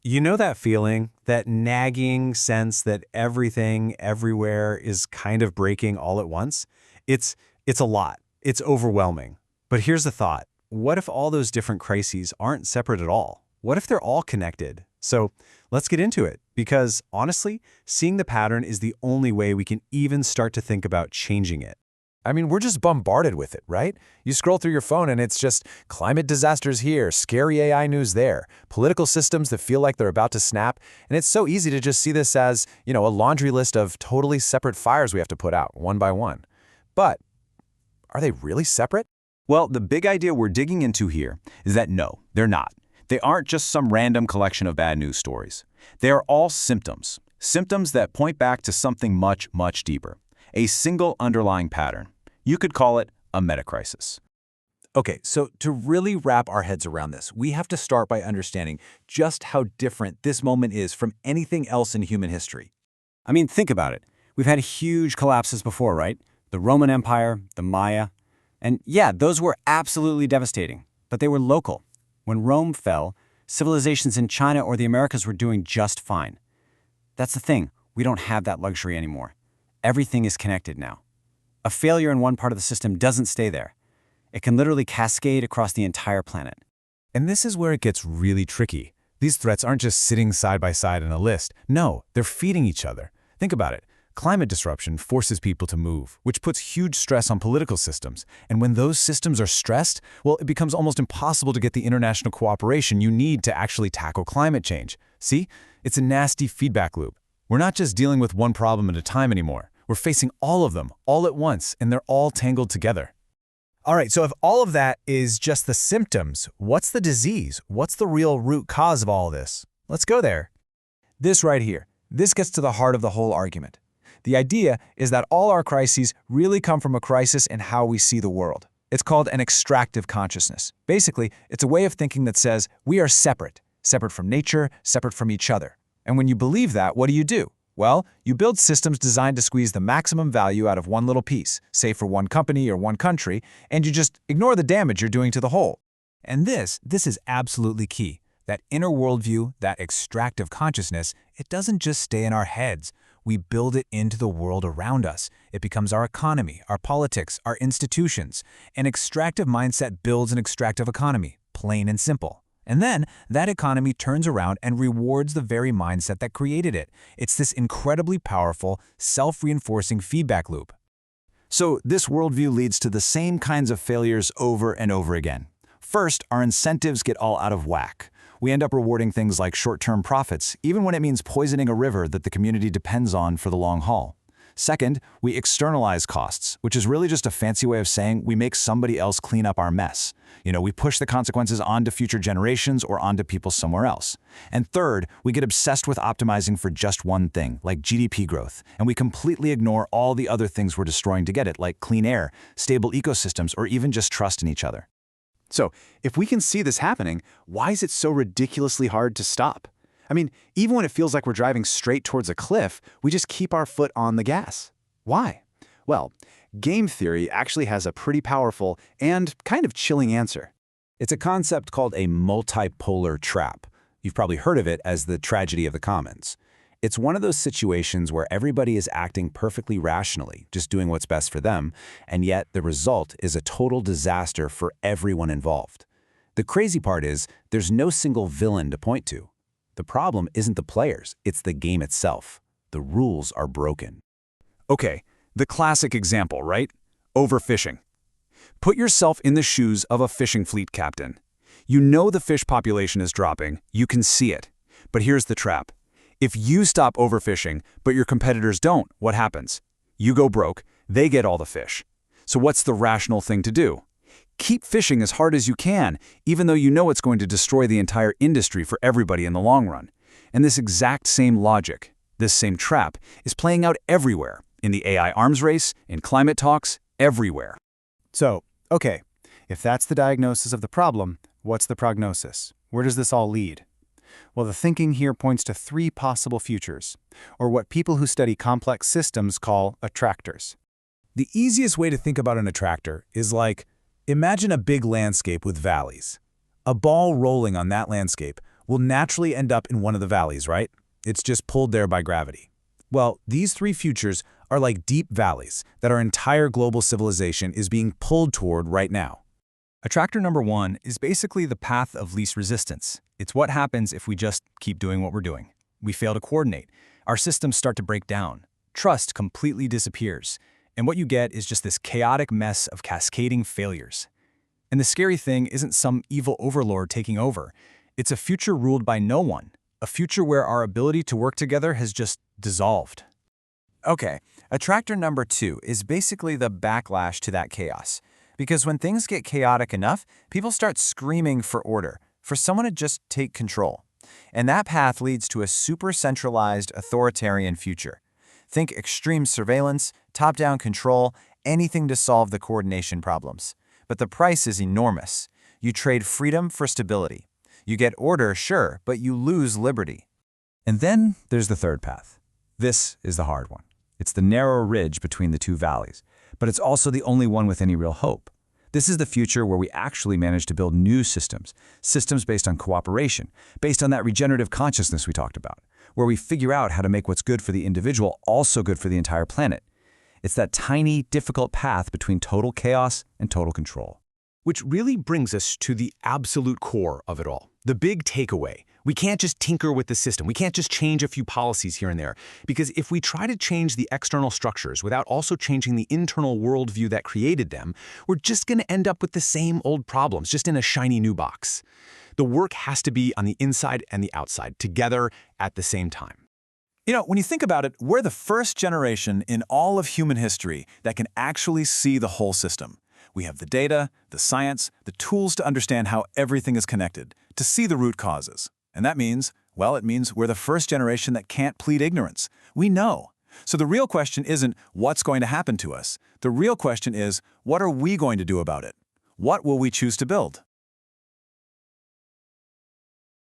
You know that feeling, that nagging sense that everything, everywhere is kind of breaking all at once? It's a lot. It's overwhelming. But here's the thought. What if all those different crises aren't separate at all? What if they're all connected? So let's get into it, because honestly, seeing the pattern is the only way we can even start to think about changing it. I mean, we're just bombarded with it, right? You scroll through your phone and it's just climate disasters here, scary AI news there, political systems that feel like they're about to snap, and it's so easy to just see this as, a laundry list of totally separate fires we have to put out, one by one. But are they really separate? Well, the big idea we're digging into here is that no, they're not. They aren't just some random collection of bad news stories. They are all symptoms that point back to something much, much deeper, a single underlying pattern. You could call it a meta-crisis. Okay, so to really wrap our heads around this, we have to start by understanding just how different this moment is from anything else in human history. I mean, think about it. We've had huge collapses before, right? The Roman Empire, the Maya. And yeah, those were absolutely devastating, but they were local. When Rome fell, civilizations in China or the Americas were doing just fine. That's the thing, we don't have that luxury anymore. Everything is connected now. A failure in one part of the system doesn't stay there. It can literally cascade across the entire planet. And this is where it gets really tricky. These threats aren't just sitting side by side in a list. No, they're feeding each other. Think about it. Climate disruption forces people to move, which puts huge stress on political systems. And when those systems are stressed, well, it becomes almost impossible to get the international cooperation you need to actually tackle climate change. See? It's a nasty feedback loop. We're not just dealing with one problem at a time anymore. We're facing all of them, all at once, and they're all tangled together. All right, so if all of that is just the symptoms, what's the disease? What's the real root cause of all of this? Let's go there. This right here, this gets to the heart of the whole argument. The idea is that all our crises really come from a crisis in how we see the world. It's called an extractive consciousness. Basically, it's a way of thinking that says we are separate from nature, separate from each other. And when you believe that, what do? Well, you build systems designed to squeeze the maximum value out of one little piece, say for one company or one country, and you just ignore the damage you're doing to the whole. And this is absolutely key. That inner worldview, that extractive consciousness, it doesn't just stay in our heads. We build it into the world around us. It becomes our economy, our politics, our institutions. An extractive mindset builds an extractive economy, plain and simple. And then that economy turns around and rewards the very mindset that created it. It's this incredibly powerful, self-reinforcing feedback loop. So this worldview leads to the same kinds of failures over and over again. First, our incentives get all out of whack. We end up rewarding things like short-term profits, even when it means poisoning a river that the community depends on for the long haul. Second, we externalize costs, which is really just a fancy way of saying we make somebody else clean up our mess. We push the consequences onto future generations or onto people somewhere else. And third, we get obsessed with optimizing for just one thing, like GDP growth, and we completely ignore all the other things we're destroying to get it, like clean air, stable ecosystems, or even just trust in each other. So, if we can see this happening, why is it so ridiculously hard to stop? I mean, even when it feels like we're driving straight towards a cliff, we just keep our foot on the gas. Why? Well, game theory actually has a pretty powerful and kind of chilling answer. It's a concept called a multipolar trap. You've probably heard of it as the tragedy of the commons. It's one of those situations where everybody is acting perfectly rationally, just doing what's best for them, and yet the result is a total disaster for everyone involved. The crazy part is there's no single villain to point to. The problem isn't the players, it's the game itself. The rules are broken. Okay, the classic example, right? Overfishing. Put yourself in the shoes of a fishing fleet captain. You know the fish population is dropping, you can see it. But here's the trap. If you stop overfishing, but your competitors don't, what happens? You go broke, they get all the fish. So what's the rational thing to do? Keep fishing as hard as you can, even though you know it's going to destroy the entire industry for everybody in the long run. And this exact same logic, this same trap, is playing out everywhere, in the AI arms race, in climate talks, everywhere. So, okay, if that's the diagnosis of the problem, what's the prognosis? Where does this all lead? Well, the thinking here points to three possible futures, or what people who study complex systems call attractors. The easiest way to think about an attractor is like, imagine a big landscape with valleys. A ball rolling on that landscape will naturally end up in one of the valleys, right? It's just pulled there by gravity. Well, these three futures are like deep valleys that our entire global civilization is being pulled toward right now. Attractor number 1 is basically the path of least resistance. It's what happens if we just keep doing what we're doing. We fail to coordinate. Our systems start to break down. Trust completely disappears. And what you get is just this chaotic mess of cascading failures. And the scary thing isn't some evil overlord taking over. It's a future ruled by no one. A future where our ability to work together has just dissolved. Okay, attractor number 2 is basically the backlash to that chaos. Because when things get chaotic enough, people start screaming for order, for someone to just take control. And that path leads to a super-centralized, authoritarian future. Think extreme surveillance, top-down control, anything to solve the coordination problems. But the price is enormous. You trade freedom for stability. You get order, sure, but you lose liberty. And then there's the third path. This is the hard one. It's the narrow ridge between the two valleys, but it's also the only one with any real hope. This is the future where we actually manage to build new systems, systems based on cooperation, based on that regenerative consciousness we talked about, where we figure out how to make what's good for the individual also good for the entire planet. It's that tiny, difficult path between total chaos and total control. Which really brings us to the absolute core of it all, the big takeaway. We can't just tinker with the system. We can't just change a few policies here and there. Because if we try to change the external structures without also changing the internal worldview that created them, we're just going to end up with the same old problems, just in a shiny new box. The work has to be on the inside and the outside, together at the same time. You know, when you think about it, we're the first generation in all of human history that can actually see the whole system. We have the data, the science, the tools to understand how everything is connected, to see the root causes. And that means, well, it means we're the first generation that can't plead ignorance. We know. So the real question isn't what's going to happen to us. The real question is, what are we going to do about it? What will we choose to build?